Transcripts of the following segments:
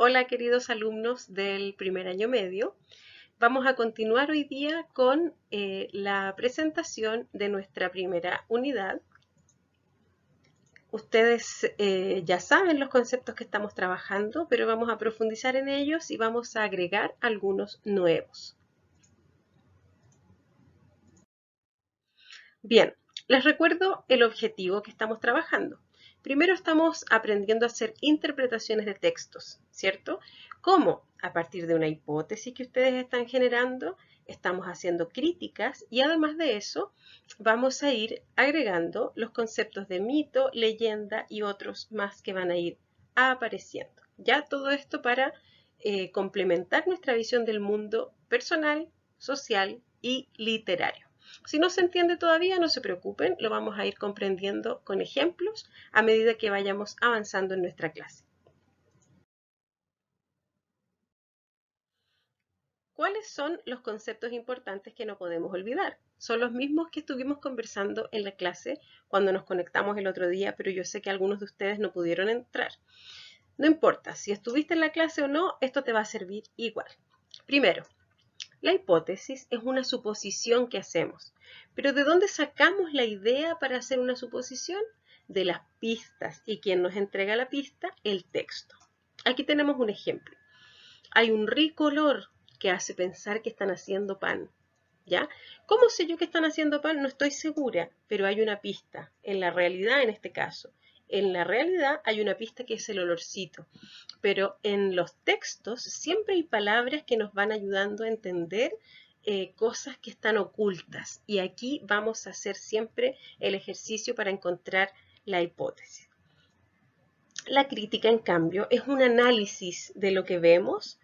Hola queridos alumnos del primer año medio. Vamos a continuar hoy día con la presentación de nuestra primera unidad. Ustedes ya saben los conceptos que estamos trabajando, pero vamos a profundizar en ellos y vamos a agregar algunos nuevos. Bien, les recuerdo el objetivo que estamos trabajando. Primero estamos aprendiendo a hacer interpretaciones de textos, ¿cierto? ¿Cómo? A partir de una hipótesis que ustedes están generando, estamos haciendo críticas y además de eso vamos a ir agregando los conceptos de mito, leyenda y otros más que van a ir apareciendo. Ya todo esto para complementar nuestra visión del mundo personal, social y literario. Si no se entiende todavía, no se preocupen, lo vamos a ir comprendiendo con ejemplos a medida que vayamos avanzando en nuestra clase. ¿Cuáles son los conceptos importantes que no podemos olvidar? Son los mismos que estuvimos conversando en la clase cuando nos conectamos el otro día, pero yo sé que algunos de ustedes no pudieron entrar. No importa, si estuviste en la clase o no, esto te va a servir igual. Primero, la hipótesis es una suposición que hacemos. Pero ¿de dónde sacamos la idea para hacer una suposición? De las pistas. ¿Y quién nos entrega la pista? El texto. Aquí tenemos un ejemplo. Hay un rico olor que hace pensar que están haciendo pan. ¿Ya? ¿Cómo sé yo que están haciendo pan? No estoy segura, pero hay una pista. En la realidad, en este caso. En la realidad hay una pista que es el olorcito. Pero en los textos siempre hay palabras que nos van ayudando a entender cosas que están ocultas. Y aquí vamos a hacer siempre el ejercicio para encontrar la hipótesis. La crítica, en cambio, es un análisis de lo que vemos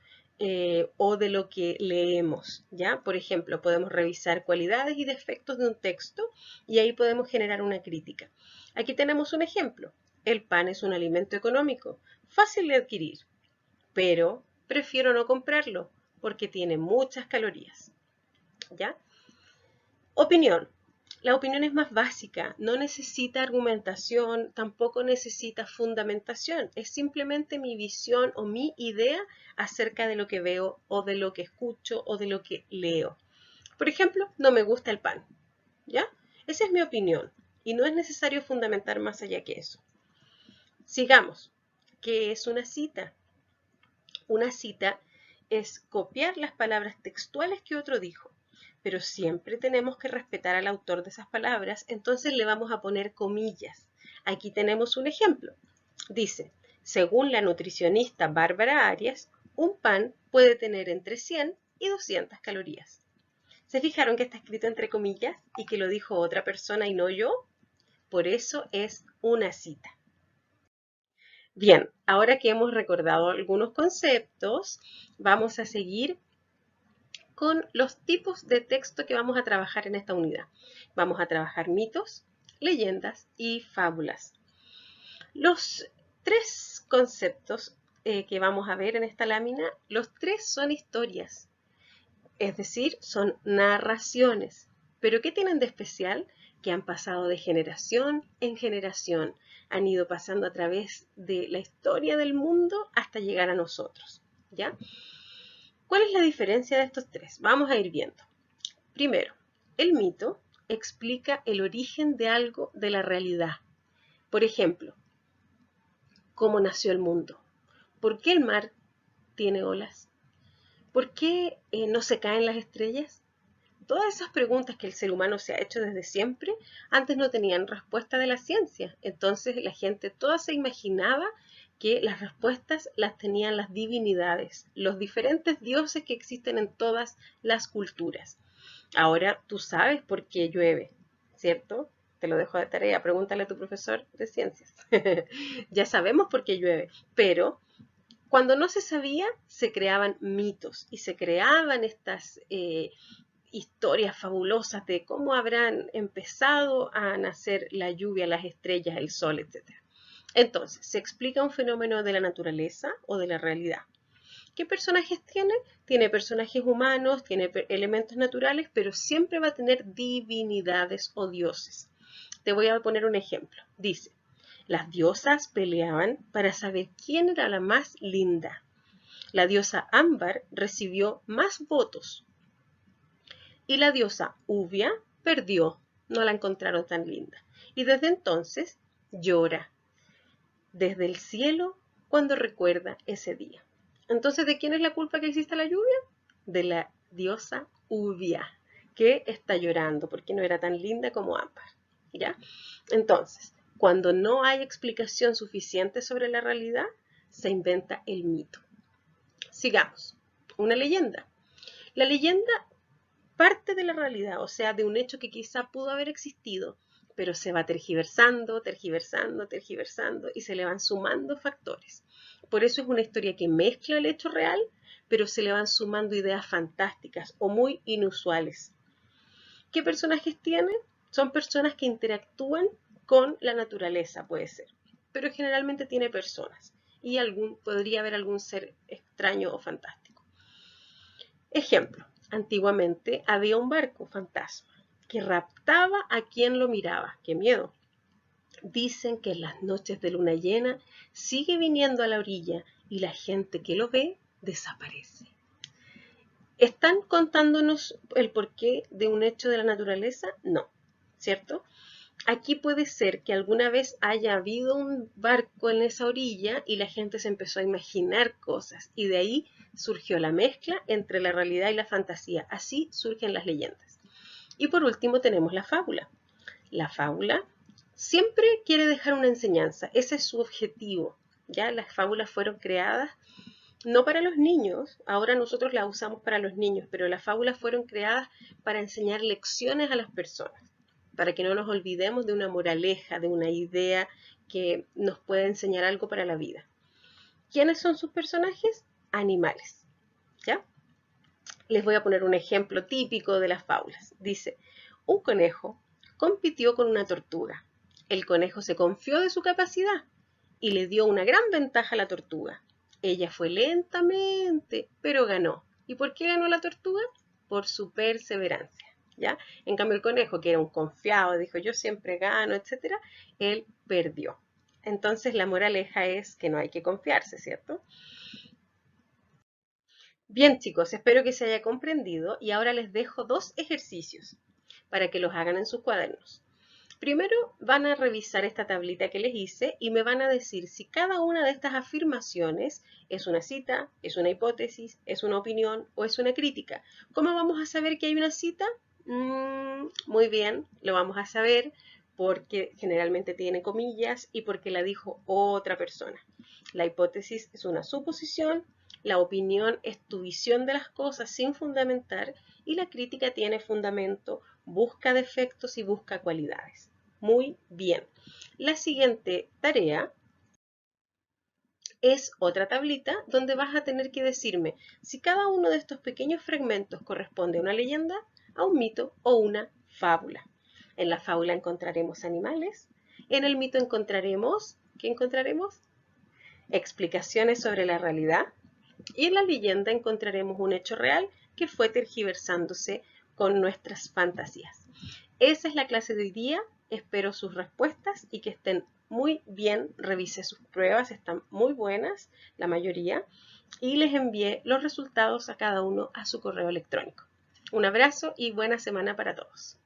o de lo que leemos, ¿ya? Por ejemplo, podemos revisar cualidades y defectos de un texto y ahí podemos generar una crítica. Aquí tenemos un ejemplo. El pan es un alimento económico, fácil de adquirir, pero prefiero no comprarlo porque tiene muchas calorías, ¿ya? Opinión. La opinión es más básica, no necesita argumentación, tampoco necesita fundamentación, es simplemente mi visión o mi idea acerca de lo que veo o de lo que escucho o de lo que leo. Por ejemplo, no me gusta el pan, ¿ya? Esa es mi opinión y no es necesario fundamentar más allá que eso. Sigamos. ¿Qué es una cita? Una cita es copiar las palabras textuales que otro dijo, pero siempre tenemos que respetar al autor de esas palabras, entonces le vamos a poner comillas. Aquí tenemos un ejemplo. Dice, según la nutricionista Bárbara Arias, un pan puede tener entre 100 y 200 calorías. ¿Se fijaron que está escrito entre comillas y que lo dijo otra persona y no yo? Por eso es una cita. Bien, ahora que hemos recordado algunos conceptos, vamos a seguir con los tipos de texto que vamos a trabajar en esta unidad. Vamos a trabajar mitos, leyendas y fábulas. Los tres conceptos que vamos a ver en esta lámina, los tres son historias, es decir, son narraciones. ¿Pero qué tienen de especial? Que han pasado de generación en generación, han ido pasando a través de la historia del mundo hasta llegar a nosotros, ¿ya? ¿Cuál es la diferencia de estos tres? Vamos a ir viendo. Primero, el mito explica el origen de algo de la realidad. Por ejemplo, ¿cómo nació el mundo? ¿Por qué el mar tiene olas? ¿Por qué no se caen las estrellas? Todas esas preguntas que el ser humano se ha hecho desde siempre, antes no tenían respuesta de la ciencia. Entonces la gente toda se imaginaba que las respuestas las tenían las divinidades, los diferentes dioses que existen en todas las culturas. Ahora tú sabes por qué llueve, ¿cierto? Te lo dejo de tarea, pregúntale a tu profesor de ciencias. Ya sabemos por qué llueve, pero cuando no se sabía, se creaban mitos y se creaban estas historias fabulosas de cómo habrán empezado a nacer la lluvia, las estrellas, el sol, etc. Entonces, se explica un fenómeno de la naturaleza o de la realidad. ¿Qué personajes tiene? Tiene personajes humanos, tiene elementos naturales, pero siempre va a tener divinidades o dioses. Te voy a poner un ejemplo. Dice, las diosas peleaban para saber quién era la más linda. La diosa Ámbar recibió más votos y la diosa Uvia perdió, no la encontraron tan linda. Y desde entonces llora desde el cielo cuando recuerda ese día. Entonces, ¿de quién es la culpa que existe la lluvia? De la diosa Uvia, que está llorando porque no era tan linda como Ámbar. ¿Ya? Entonces, cuando no hay explicación suficiente sobre la realidad, se inventa el mito. Sigamos. Una leyenda. La leyenda parte de la realidad, o sea, de un hecho que quizá pudo haber existido, pero se va tergiversando, tergiversando, tergiversando y se le van sumando factores. Por eso es una historia que mezcla el hecho real, pero se le van sumando ideas fantásticas o muy inusuales. ¿Qué personajes tiene? Son personas que interactúan con la naturaleza, puede ser, pero generalmente tiene personas y podría haber algún ser extraño o fantástico. Ejemplo, antiguamente había un barco fantasma que raptaba a quien lo miraba. ¡Qué miedo! Dicen que en las noches de luna llena sigue viniendo a la orilla y la gente que lo ve desaparece. ¿Están contándonos el porqué de un hecho de la naturaleza? No, ¿cierto? Aquí puede ser que alguna vez haya habido un barco en esa orilla y la gente se empezó a imaginar cosas y de ahí surgió la mezcla entre la realidad y la fantasía. Así surgen las leyendas. Y por último tenemos la fábula. La fábula siempre quiere dejar una enseñanza, ese es su objetivo. Ya las fábulas fueron creadas no para los niños, ahora nosotros las usamos para los niños, pero las fábulas fueron creadas para enseñar lecciones a las personas, para que no nos olvidemos de una moraleja, de una idea que nos puede enseñar algo para la vida. ¿Quiénes son sus personajes? Animales, ¿ya? Les voy a poner un ejemplo típico de las fábulas. Dice, un conejo compitió con una tortuga. El conejo se confió de su capacidad y le dio una gran ventaja a la tortuga. Ella fue lentamente, pero ganó. ¿Y por qué ganó la tortuga? Por su perseverancia, ¿ya? En cambio el conejo, que era un confiado, dijo yo siempre gano, etc., él perdió. Entonces la moraleja es que no hay que confiarse, ¿cierto? Bien chicos, espero que se haya comprendido y ahora les dejo dos ejercicios para que los hagan en sus cuadernos. Primero van a revisar esta tablita que les hice y me van a decir si cada una de estas afirmaciones es una cita, es una hipótesis, es una opinión o es una crítica. ¿Cómo vamos a saber que hay una cita? Muy bien, lo vamos a saber porque generalmente tiene comillas y porque la dijo otra persona. La hipótesis es una suposición, la opinión es tu visión de las cosas sin fundamentar y la crítica tiene fundamento, busca defectos y busca cualidades. Muy bien. La siguiente tarea es otra tablita donde vas a tener que decirme si cada uno de estos pequeños fragmentos corresponde a una leyenda, a un mito o una fábula. En la fábula encontraremos animales, en el mito encontraremos, ¿qué encontraremos? Explicaciones sobre la realidad y en la leyenda encontraremos un hecho real que fue tergiversándose con nuestras fantasías. Esa es la clase de hoy día. Espero sus respuestas y que estén muy bien. Revisé sus pruebas, están muy buenas, la mayoría, y les envié los resultados a cada uno a su correo electrónico. Un abrazo y buena semana para todos.